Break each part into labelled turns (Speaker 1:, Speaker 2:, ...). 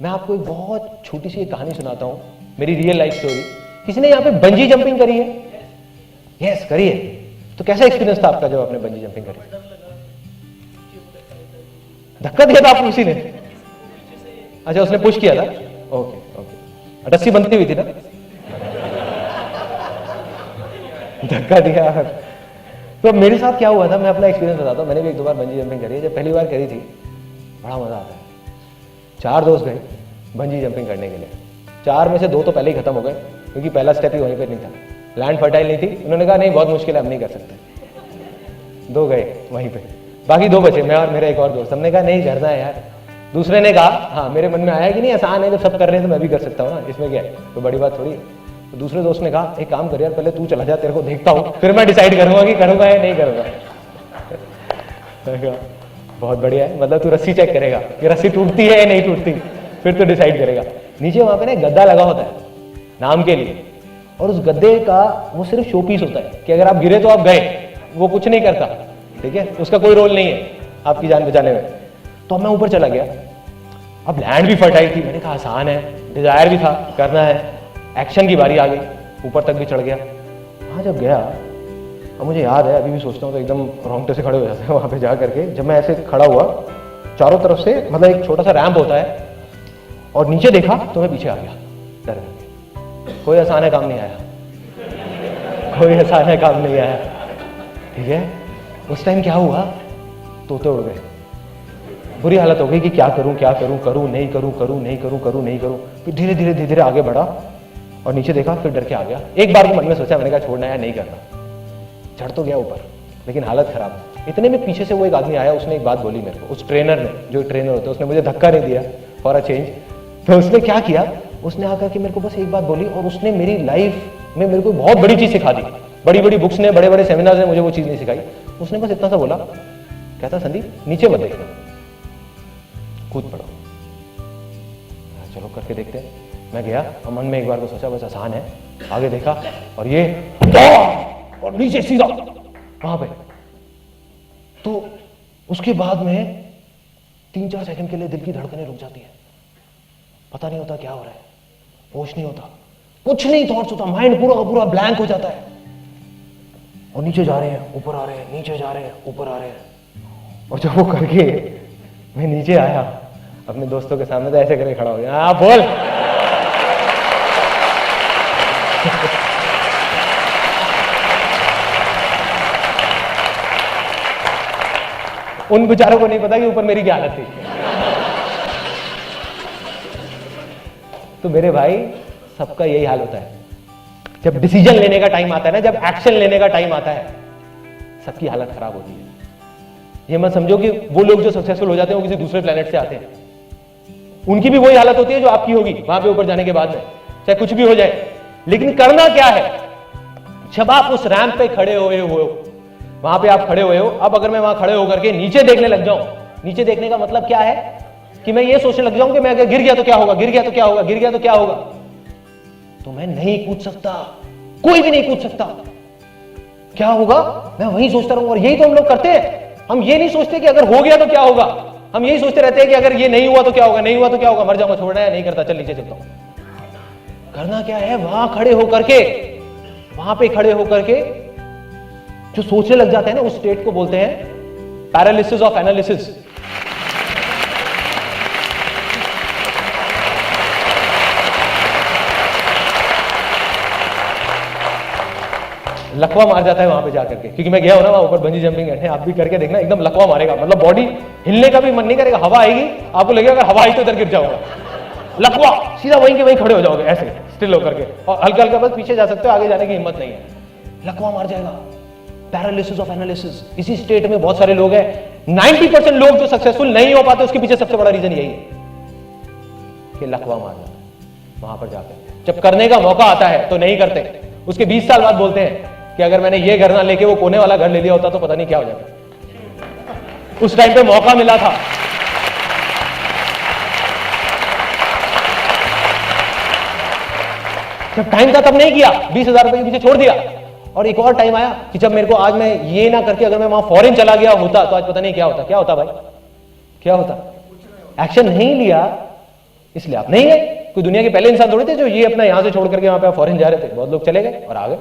Speaker 1: मैं आपको एक बहुत छोटी सी एक कहानी सुनाता हूं, मेरी रियल लाइफ स्टोरी। किसी ने यहाँ पे बंजी जंपिंग करी है? यस, करी है। तो कैसा एक्सपीरियंस था आपका जब आपने बंजी जंपिंग करी? धक्का दिया था आपको किसी ने? अच्छा, उसने पुश किया था। ओके ओके, रस्सी बंधती हुई थी ना? धक्का दिया। तो मेरे साथ क्या हुआ था, मैं अपना एक्सपीरियंस बताता हूँ। मैंने भी एक दो बार बंजी जंपिंग करी है। जब पहली बार करी थी, बड़ा मजा आता है। 4 दोस्त गए बंजी जंपिंग करने के लिए। 4 में से 2 तो पहले ही खत्म हो गए, क्योंकि पहला स्टेप ही वहीं पे नहीं था, लैंड फर्टाइल नहीं थी। उन्होंने कहा नहीं, बहुत मुश्किल है, हम नहीं कर सकते। 2 गए वहीं पे, बाकी 2 बचे, मैं और मेरा एक और दोस्त। हमने कहा नहीं करना है यार। दूसरे ने कहा हाँ, मेरे मन में आया कि नहीं आसान है, जब सब कर रहे हैं तो मैं भी कर सकता हूँ ना, इसमें क्या है, तो बड़ी बात थोड़ी है। तो दूसरे दोस्त ने कहा एक काम कर यार, पहले तू चला जा, तेरे को देखता हूँ, फिर मैं डिसाइड करूंगा कि करूंगा या नहीं करूंगा। बहुत बढ़िया है, मतलब तू रस्सी चेक करेगा कि रस्सी टूटती है या नहीं टूटती, फिर तो डिसाइड करेगा। नीचे वहां पे ना गद्दा लगा होता है नाम के लिए, और उस गद्दे का वो सिर्फ शो पीस होता है कि अगर आप गिरे तो आप गए, वो कुछ नहीं करता, ठीक है, उसका कोई रोल नहीं है आपकी जान बचाने में। तो मैं ऊपर चला गया। अब लैंड भी फर्टाइल थी, मैंने कहा आसान है, डिजायर भी था, करना है, एक्शन की बारी आ गई। ऊपर तक भी चढ़ गया। वहां जब गया, अब मुझे याद है, अभी भी सोचता हूँ तो एकदम रोंगटे से खड़े हो जाते हैं वहां पे जा करके। जब मैं ऐसे खड़ा हुआ, चारों तरफ से मतलब एक छोटा सा रैंप होता है, और नीचे देखा तो मैं पीछे आ गया डर गया। कोई आसान है काम नहीं आया, कोई आसान है काम नहीं आया, ठीक है। उस टाइम क्या हुआ, तोते उड़ गए। बुरी हालत हो गई कि क्या करूं क्या करूं, करूं नहीं करूं, करूं नहीं करूं, करूं नहीं करूं। फिर धीरे धीरे धीरे धीरे आगे बढ़ा और नीचे देखा, फिर डर के आ गया। एक बार को मन में सोचा, मैंने कहा छोड़ना है, नहीं करना। चढ़ तो गया ऊपर, लेकिन हालत खराब। इतने में पीछे से वो एक आदमी आया, उसने एक बात बोली मेरे को, उस ट्रेनर ने, जो ट्रेनर होता है, उसने मुझे धक्का नहीं दिया फॉर अ चेंज। तो उसने क्या किया, उसने आकर के मेरे को बस एक बात बोली, और उसने मेरी लाइफ में मेरे को बहुत बड़ी चीज सिखा दी। बड़ी बड़ी बुक्स ने, बड़े बड़े सेमिनार्स ने मुझे वो चीज नहीं सिखाई। उसने बस इतना सा बोला, कहता संदीप नीचे मत देखना, कूद पड़ो। चलो करके देखते हैं। मैं गया और मन में एक बार को सोचा बस आसान है। आगे देखा और ये और नीचे सीधा वहां पे। तो उसके बाद में 3-4 सेकंड के लिए दिल की धड़कनें रुक जाती है, पता नहीं होता क्या हो रहा है, होश नहीं होता, कुछ नहीं थॉट्स होता, माइंड पूरा पूरा ब्लैंक हो जाता है। और नीचे जा रहे हैं, ऊपर आ रहे हैं, नीचे जा रहे हैं, ऊपर आ रहे हैं। और जब वो करके मैं नीचे आया, अपने दोस्तों के सामने तो ऐसे करके खड़ा हो गया, हाँ बोल। उन बेचारों को नहीं पता कि ऊपर मेरी क्या हालत थी। तो मेरे भाई, सबका यही हाल होता है जब डिसीजन लेने का टाइम आता है ना, जब एक्शन लेने का टाइम आता है, सबकी हालत खराब होती है। ये मत समझो कि वो लोग जो सक्सेसफुल हो जाते हैं वो किसी दूसरे प्लेनेट से आते हैं, उनकी भी वही हालत होती है जो आपकी होगी वहां पे ऊपर जाने के बाद में, चाहे कुछ भी हो जाए। लेकिन करना क्या है, जब आप उस रैंप पे खड़े हुए हो, वहां पे आप खड़े हुए हो, अब अगर मैं वहां खड़े होकर के नीचे देखने लग जाऊं, नीचे देखने का मतलब क्या है कि मैं ये सोचने लग जाऊं कि मैं अगर गिर गया तो क्या होगा, गिर गया तो क्या होगा, गिर गया तो क्या होगा, तो मैं नहीं कूद सकता, कोई भी नहीं कूद सकता। क्या होगा, मैं वही सोचता रहूंगा। और यही तो हम लोग करते हैं। हम ये नहीं सोचते कि अगर हो गया तो क्या होगा, हम यही सोचते रहते हैं कि अगर ये नहीं हुआ तो क्या होगा, नहीं हुआ तो क्या होगा, मर जाऊंगा, छोड़ना है, नहीं करता, चल नीचे चलता हूं। करना क्या है, वहां खड़े होकर के, वहां पे खड़े होकर के जो सोचने लग जाते हैं ना, उस स्टेट को बोलते हैं पैरालिसिस ऑफ एनालिसिस। लकवा मार जाता है वहां पे जाकर के, क्योंकि मैं गया हूं ना वहां ऊपर बंजी जंपिंग करने, आप भी करके देखना, एकदम लकवा मारेगा, मतलब बॉडी हिलने का भी मन नहीं करेगा। हवा आएगी, आपको लगेगा अगर हवा आई तो इधर गिर जाऊंगा, लकवा, सीधा वहीं के वहीं खड़े हो जाओगे ऐसे स्टिल होकर के, और हल्का हल्का बस पीछे जा सकते हो, आगे जाने की हिम्मत नहीं है, लकवा मार जाएगा। पैरालिसिस ऑफ एनालिसिस, इसी स्टेट में बहुत सारे लोग हैं। 90% लोग जो सक्सेसफुल नहीं हो पाते, उसके पीछे सबसे बड़ा रीजन यही है कि लकवा मार जाता है वहां पर जाकर। जब करने का मौका आता है तो नहीं करते, उसके 20 साल बाद बोलते हैं कि अगर मैंने ये घर ना लेके वो कोने वाला घर ले लिया होता तो पता नहीं क्या हो जाता, उस टाइम पे मौका मिला था। जब टाइम था तब नहीं किया, 20,000 रुपए के पीछे छोड़ दिया। और एक और टाइम आया कि जब मेरे को आज मैं ये ना करके अगर मैं वहां फॉरेन चला गया होता तो आज पता नहीं क्या होता। क्या होता भाई, क्या होता? एक्शन नहीं लिया इसलिए आप नहीं गए। कोई दुनिया के पहले इंसान थोड़े थे जो ये अपना यहां से छोड़ करके वहां पे फॉरेन जा रहे थे, बहुत लोग चले गए और आ गए।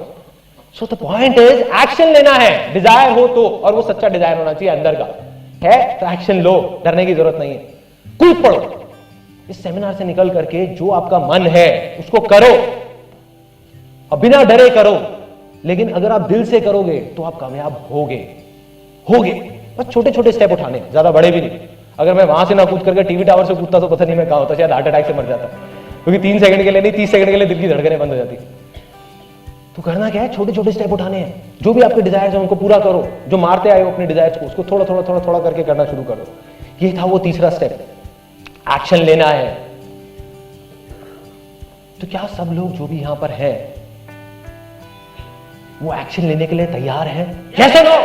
Speaker 1: So the point is action लेना है, डिजायर हो तो, और वो सच्चा डिजायर होना चाहिए अंदर का है तो एक्शन लो, डरने की जरूरत नहीं है, कूद पड़ो। इस सेमिनार से निकल करके जो आपका मन है उसको करो और बिना डरे करो, लेकिन अगर आप दिल से करोगे तो आप कामयाब होगे। बस छोटे छोटे स्टेप उठाने, ज्यादा बड़े भी नहीं। अगर मैं वहां से ना कूद करके टीवी टावर से कूदता तो पता नहीं मैं कहां होता, शायद हार्ट अटैक से मर जाता, क्योंकि 3 सेकंड के लिए नहीं 30 सेकंड के लिए दिल की धड़कनें बंद हो जाती। तो करना क्या है, छोटे छोटे स्टेप उठाने हैं। जो भी आपके डिजायर्स हैं उनको पूरा करो, जो मारते आए हो अपने डिजायर्स को उसको थोड़ा थोड़ा थोड़ा थोड़ा करके करना शुरू करो। ये था वो तीसरा स्टेप, एक्शन लेना है। तो क्या सब लोग जो भी यहां पर है वो एक्शन लेने के लिए तैयार है? यस और नो,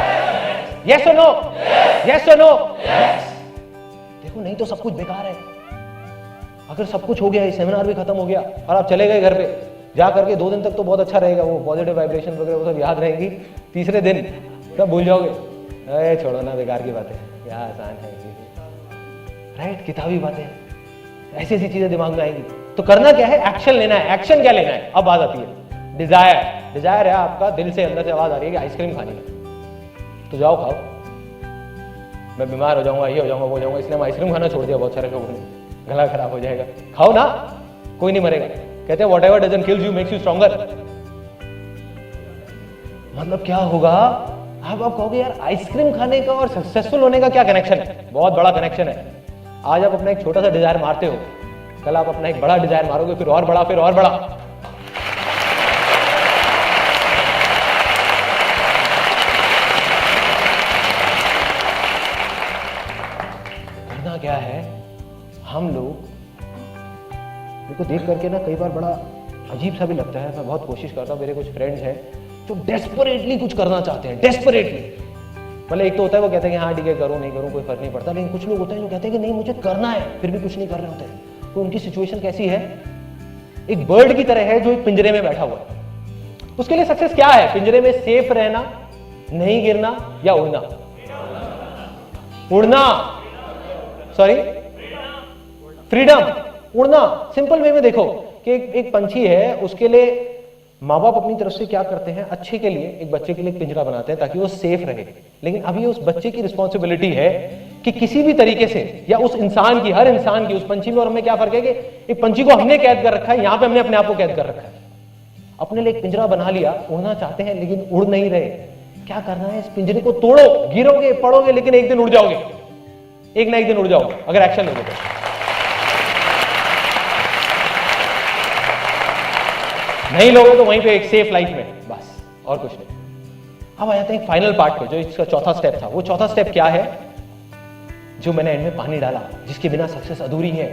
Speaker 1: यस और नो, यस और नो। देखो नहीं तो सब कुछ बेकार है। अगर सब कुछ हो गया, सेमिनार भी खत्म हो गया और आप चले गए घर पे, जा करके 2 दिन तक तो बहुत अच्छा रहेगा, वो पॉजिटिव वाइब्रेशन वगैरह वो सब याद रहेंगी। तीसरे दिन सब भूल जाओगे, अरे छोड़ो ना, बेकार की बातें, क्या आसान है राइट, किताबी बातें, ऐसी ऐसी चीजें दिमाग में आएंगी। तो करना क्या है, एक्शन लेना है। एक्शन क्या लेना है? अब बात आती है डिजायर। डिजायर है आपका, दिल से अंदर से आवाज आ रही है कि आइसक्रीम खानी है, तो जाओ खाओ। मैं बीमार हो जाऊंगा, ये हो जाऊंगा, वो हो जाऊंगा, इसलिए हम आइसक्रीम खाना छोड़ दिया बहुत सारे लोगों ने, गला खराब हो जाएगा। खाओ ना, कोई नहीं मरेगा। कहते हैं what ever doesn't kill you makes you stronger. मतलब क्या होगा, अब आप कहोगे यार आइसक्रीम खाने का और सक्सेसफुल होने का क्या कनेक्शन है? बहुत बड़ा कनेक्शन है। आज आप अपना एक छोटा सा डिजायर मारते हो, कल आप अपना एक बड़ा डिजायर मारोगे, फिर और बड़ा, फिर और बड़ा। करना क्या है, हम लोग को देख करके ना कई बार बड़ा अजीब सा भी लगता है। मैं बहुत कोशिश करता हूँ, मेरे कुछ फ्रेंड्स हैं जो डेस्परेटली कुछ करना चाहते हैं, डेस्परेटली। मतलब एक तो होता है वो कहते हैं कि हाँ ठीक है करूँ नहीं करूँ कोई फर्क नहीं पड़ता, लेकिन कुछ लोग होते हैं जो कहते हैं कि नहीं मुझे करना है, फिर भी कुछ नहीं कर रहे होते। तो उनकी सिचुएशन कैसी है? एक बर्ड की तरह है जो एक पिंजरे में बैठा हुआ है। उसके लिए सक्सेस क्या है? पिंजरे में सेफ रहना, नहीं गिरना, या उड़ना? उड़ना, सॉरी, फ्रीडम, उड़ना। सिंपल वे में देखो कि एक पंछी है, उसके लिए माँ बाप अपनी तरफ से क्या करते हैं, अच्छे के लिए एक बच्चे के लिए एक पिंजरा बनाते हैं ताकि वो सेफ रहे। लेकिन अभी उस बच्चे की रिस्पॉन्सिबिलिटी है कि किसी भी तरीके से, या उस इंसान की, हर इंसान की, उस पंछी में और हमें क्या फर्क है कि एक पंछी को हमने कैद कर रखा है, यहां पे हमने अपने आप को कैद कर रखा है। अपने लिए एक पिंजरा बना लिया, उड़ना चाहते हैं लेकिन उड़ नहीं रहे। क्या करना है, इस पिंजरे को तोड़ो, गिरोगे पड़ोगे लेकिन एक दिन उड़ जाओगे, एक ना एक दिन उड़ जाओगे अगर एक्शन लोगे तो। नहीं लोगे तो वहीं पे एक सेफ लाइफ में, बस और कुछ नहीं। अब आ जाते हैं फाइनल पार्ट पे, जो इसका चौथा स्टेप था। वो चौथा स्टेप क्या है, जो मैंने एंड में पानी डाला, जिसके बिना सक्सेस अधूरी है।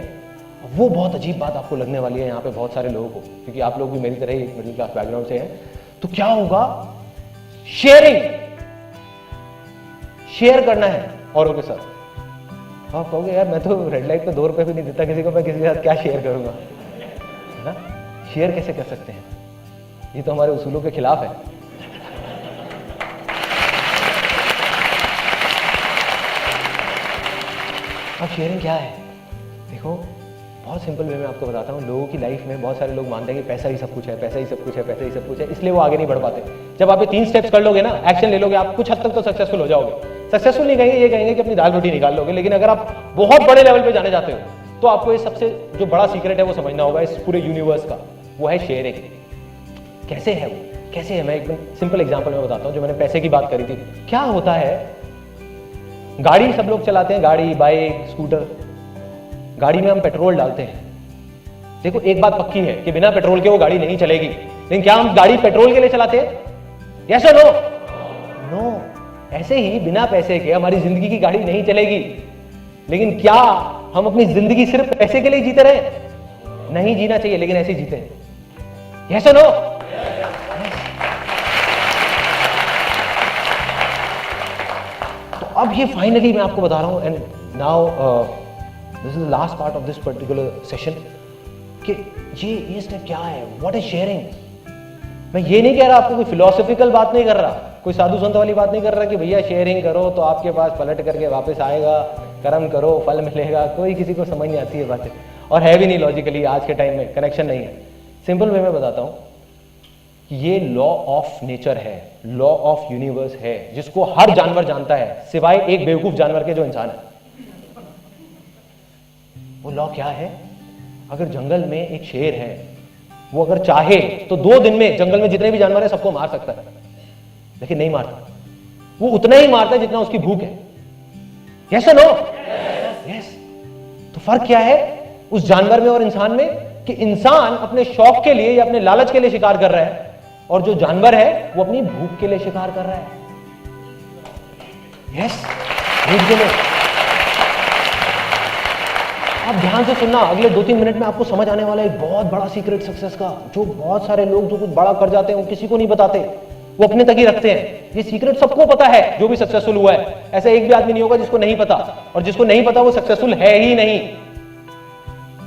Speaker 1: वो बहुत अजीब बात आपको लगने वाली है यहाँ पे बहुत सारे लोगों को, क्योंकि आप लोग भी मेरी तरह ही मिडिल क्लास बैकग्राउंड से हैं। तो क्या होगा, शेयरिंग, शेयर करना है औरों के साथ। आप कहोगे यार मैं तो रेड लाइट पे 2 रुपए भी नहीं देता किसी को, मैं किसी के साथ क्या शेयर करूंगा, है ना? शेयर कैसे कर सकते हैं, ये तो हमारे उसूलों के खिलाफ है। अब शेयरिंग क्या है, देखो बहुत सिंपल वे में आपको बताता हूँ। लोगों की लाइफ में बहुत सारे लोग मानते हैं कि पैसा ही सब कुछ है, पैसा ही सब कुछ है, पैसा ही सब कुछ है, इसलिए वो आगे नहीं बढ़ पाते। जब आप ये 3 स्टेप्स कर लोगे ना, एक्शन ले लोगे, आप कुछ हद तक तो सक्सेसफुल हो जाओगे। सक्सेसफुल नहीं कहेंगे, ये कहेंगे कि अपनी दाल रोटी निकाल लोगे। लेकिन अगर आप बहुत बड़े लेवल पे जाने जाते हो तो आपको ये सबसे जो बड़ा सीक्रेट है वो समझना होगा इस पूरे यूनिवर्स का, वो है शेयरिंग। कैसे है वो, कैसे है? मैं एकदम सिंपल एग्जांपल में बताता हूँ। जो मैंने पैसे की बात करी थी, क्या होता है, गाड़ी सब लोग चलाते हैं, गाड़ी, बाइक, स्कूटर। गाड़ी में हम पेट्रोल डालते हैं। देखो एक बात पक्की है कि बिना पेट्रोल के वो गाड़ी नहीं चलेगी, लेकिन क्या हम गाड़ी पेट्रोल के लिए चलाते हैं? यस और नो? नो। ऐसे ही बिना पैसे के हमारी जिंदगी की गाड़ी नहीं चलेगी। लेकिन क्या हम अपनी जिंदगी सिर्फ पैसे के लिए जीते रहे? नहीं जीना चाहिए, लेकिन ऐसे जीते हैं। यस और नो? तो अब ये फाइनली मैं आपको बता रहा हूं, and now this is the last part of this particular session, कि ये स्टेप क्या है, व्हाट इज शेयरिंग। मैं ये नहीं कह रहा, आपको कोई फिलोसॉफिकल बात नहीं कर रहा, कोई साधु संत वाली बात नहीं कर रहा कि भैया शेयरिंग करो तो आपके पास पलट करके वापस आएगा, कर्म करो फल मिलेगा। कोई किसी को समझ नहीं आती है बातें। और है भी नहीं लॉजिकली, आज के टाइम में कनेक्शन नहीं है। सिंपल वे में बताता हूं कि ये लॉ ऑफ नेचर है, लॉ ऑफ यूनिवर्स है, जिसको हर जानवर जानता है सिवाय एक बेवकूफ जानवर के जो इंसान है। वो लॉ क्या है? अगर जंगल में एक शेर है, वो अगर चाहे तो 2 दिन में जंगल में जितने भी जानवर है सबको मार सकता है, लेकिन नहीं मारता। वो उतना ही मारता है जितना उसकी भूख है। यस और नो? यस। तो फर्क क्या है उस जानवर में और इंसान में? कि इंसान अपने शौक के लिए या अपने लालच के लिए शिकार कर रहा है, और जो जानवर है वो अपनी भूख के लिए शिकार कर रहा है। यस, भूख के लिए। आप ध्यान से सुनना, अगले 2-3 मिनट में आपको समझ आने वाला है एक बहुत बड़ा सीक्रेट सक्सेस का, जो बहुत सारे लोग जो कुछ बड़ा कर जाते हैं वो किसी को नहीं बताते, वो अपने तक ही रखते हैं। ये सीक्रेट सबको पता है जो भी सक्सेसफुल हुआ है, ऐसा एक भी आदमी नहीं होगा जिसको नहीं पता, और जिसको नहीं पता वो सक्सेसफुल है ही नहीं।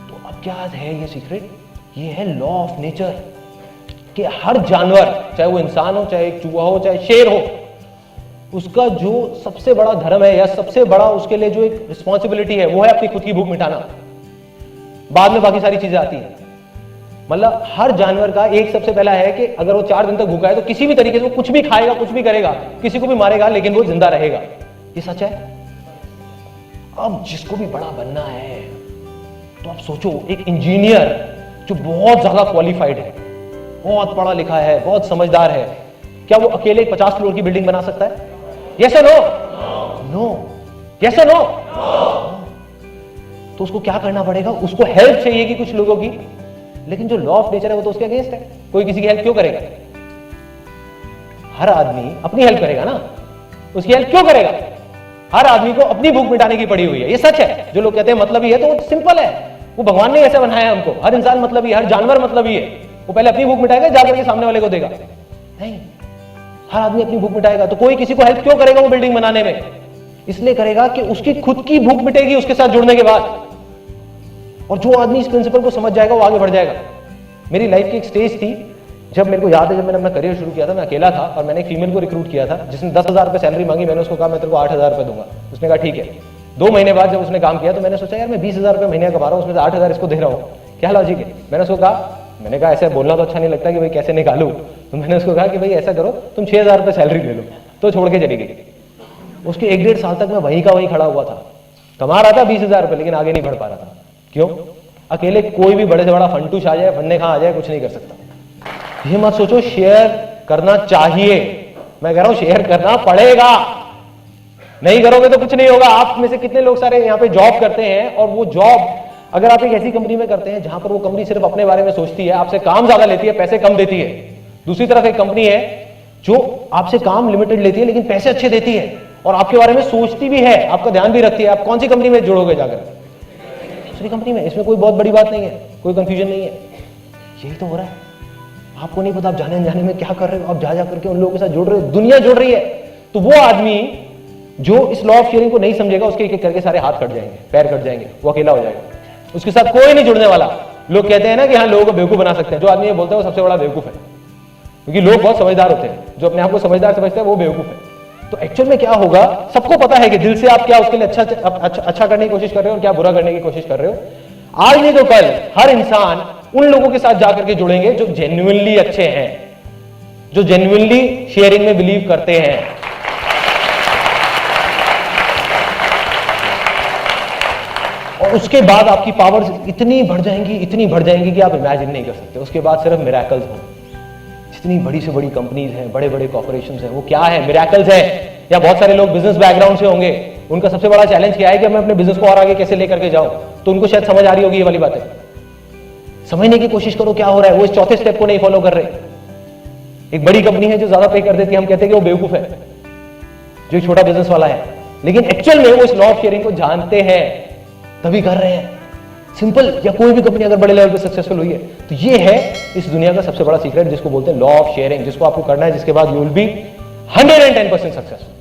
Speaker 1: तो अब क्या है ये सीक्रेट? ये है लॉ ऑफ नेचर, कि हर जानवर, चाहे वो इंसान हो, चाहे एक चूहा हो, चाहे शेर हो, उसका जो सबसे बड़ा धर्म है या सबसे बड़ा उसके लिए जो एक रिस्पॉन्सिबिलिटी है वो है अपनी खुद की भूख मिटाना। बाद में बाकी सारी चीजें आती हैं। मतलब हर जानवर का एक सबसे पहला है कि अगर वो 4 दिन तक भूखा है तो किसी भी तरीके से वो कुछ भी खाएगा, कुछ भी करेगा, किसी को भी मारेगा, लेकिन वो जिंदा रहेगा। ये सच है। अब जिसको भी बड़ा बनना है तो आप सोचो, एक इंजीनियर जो बहुत ज्यादा क्वालिफाइड है, बहुत पढ़ा लिखा है, बहुत समझदार है, क्या वो अकेले 50 फ्लोर की बिल्डिंग बना सकता है? यस और नो? नो। यस और नो? तो उसको क्या करना पड़ेगा? उसको हेल्प चाहिए कि कुछ लोगों की, लेकिन जो लॉ ऑफ नेचर है वो तो उसके अगेंस्ट है। कोई किसी की हेल्प क्यों करेगा? हर आदमी अपनी हेल्प करेगा ना, उसकी हेल्प क्यों करेगा? हर आदमी को अपनी भूख मिटाने की पड़ी हुई है। ये सच है। जो लोग कहते हैं मतलब ही है, तो वो सिंपल है, वो भगवान ने ऐसे बनाया है हमको। हर इंसान मतलब ही, हर जानवर मतलब ही है। वो पहले अपनी भूख मिटाएगा, जाकर के सामने वाले को देगा? नहीं, हर आदमी अपनी भूख मिटाएगा। तो कोई किसी को हेल्प क्यों करेगा वो बिल्डिंग बनाने में? इसलिए करेगा कि उसकी खुद की भूख मिटेगी उसके साथ जुड़ने के बाद। और जो आदमी इस प्रिंसिपल को समझ जाएगा वो आगे बढ़ जाएगा। मेरी लाइफ की एक स्टेज थी, जब मेरे को याद है, जब मैंने अपना करियर शुरू किया था, मैं अकेला था और मैंने एक फीमेल को रिक्रूट किया था जिसने 10,000 रुपये सैलरी मांगी। मैंने उसको कहा मैं तेरे को 8,000 रुपये दूंगा। उसने कहा ठीक है। 2 महीने बाद जब उसने काम किया तो मैंने सोचा यार मैं 20,000 रुपये महीने कमा रहा हूँ, उसमें से 8,000 इसको दे रहा हूँ, क्या लॉजिक है? मैंने उसको कहा ऐसे बोलना तो अच्छा नहीं लगता कि भाई कैसे निकालूं, तो मैंने उसको कहा कि भाई ऐसा करो, तुम 6,000 रुपये सैलरी ले लो। तो छोड़ के चली गई। उसके 1-1.5 साल तक मैं वहीं का वहीं खड़ा हुआ था, कमा रहा था 20,000 रुपये, लेकिन आगे नहीं बढ़ पा रहा था। क्यों? अकेले कोई भी बड़े से बड़ा फंटूश आ जाए, फंडे कहां आ जाए, कुछ नहीं कर सकता। ये मत सोचो शेयर करना चाहिए, मैं कह रहा हूं शेयर करना पड़ेगा। नहीं करोगे तो कुछ नहीं होगा। आप में से कितने लोग सारे यहाँ पे जॉब करते हैं, और वो जॉब अगर आप एक ऐसी कंपनी में करते हैं जहां पर वो कंपनी सिर्फ अपने बारे में सोचती है, आपसे काम ज्यादा लेती है, पैसे कम देती है। दूसरी तरफ एक कंपनी है जो आपसे काम लिमिटेड लेती है लेकिन पैसे अच्छे देती है और आपके बारे में सोचती भी है, आपका ध्यान भी रखती है। आप कौन सी कंपनी में जुड़ोगे जाकर? दूसरी कंपनी में। इसमें कोई बहुत बड़ी बात नहीं है, कोई कंफ्यूजन नहीं है। यही तो हो रहा है। आपको नहीं पता आप जाने अनजाने में क्या कर रहे हो, आप जा करके उन लोगों के साथ जुड़ रहे हो, दुनिया जुड़ रही है। तो वो आदमी जो इस लॉ ऑफ शेयरिंग को नहीं समझेगा, उसके एक एक करके सारे हाथ कट जाएंगे, पैर कट जाएंगे, वो अकेला हो जाएगा, उसके साथ कोई नहीं जुड़ने वाला। लोग कहते हैं ना कि हाँ लोगों को बेवकूफ बना सकते हैं। जो आदमी ये बोलता है वो सबसे बड़ा बेवकूफ है, क्योंकि लोग बहुत समझदार होते हैं। जो अपने आप को समझदार समझते हैं वो बेवकूफ है। तो एक्चुअल में क्या होगा, सबको पता है कि दिल से आप क्या उसके लिए अच्छा करने की कोशिश कर रहे हो और क्या बुरा करने की कोशिश कर रहे हो। आज नहीं तो कल हर इंसान उन लोगों के साथ जाकर के जुड़ेंगे जो जेन्युइनली अच्छे हैं, जो जेन्युइनली शेयरिंग में बिलीव करते हैं। और उसके बाद आपकी पावर्स इतनी बढ़ जाएंगी, इतनी बढ़ जाएंगी कि आप इमेजिन नहीं कर सकते। उसके बाद सिर्फ मिरेकल्स हों। जितनी बड़ी से बड़ी कंपनीज हैं, बड़े बड़े कॉर्पोरेशंस हैं, वो क्या है? मिरेकल्स है। या बहुत सारे लोग बिजनेस बैकग्राउंड से होंगे, उनका सबसे बड़ा चैलेंज क्या है कि मैं अपने बिजनेस को और आगे कैसे लेकर के जाऊं। तो उनको शायद समझ आ रही होगी ये वाली बातें। समझने की कोशिश करो क्या हो रहा है। वो इस चौथे स्टेप को नहीं फॉलो कर रहे। एक बड़ी कंपनी है जो ज्यादा पे कर देती है, हम कहते हैं कि वो बेवकूफ है, जो एक छोटा बिजनेस वाला है, लेकिन एक्चुअल में वो इस लॉ ऑफ शेयरिंग को जानते हैं तभी कर रहे हैं। सिंपल। या कोई भी कंपनी अगर बड़े लेवल पे सक्सेसफुल हुई है तो ये है इस दुनिया का सबसे बड़ा सीक्रेट, जिसको बोलते हैं लॉ ऑफ शेयरिंग, जिसको आपको करना है, जिसके बाद यू विल बी 110% सक्सेसफुल।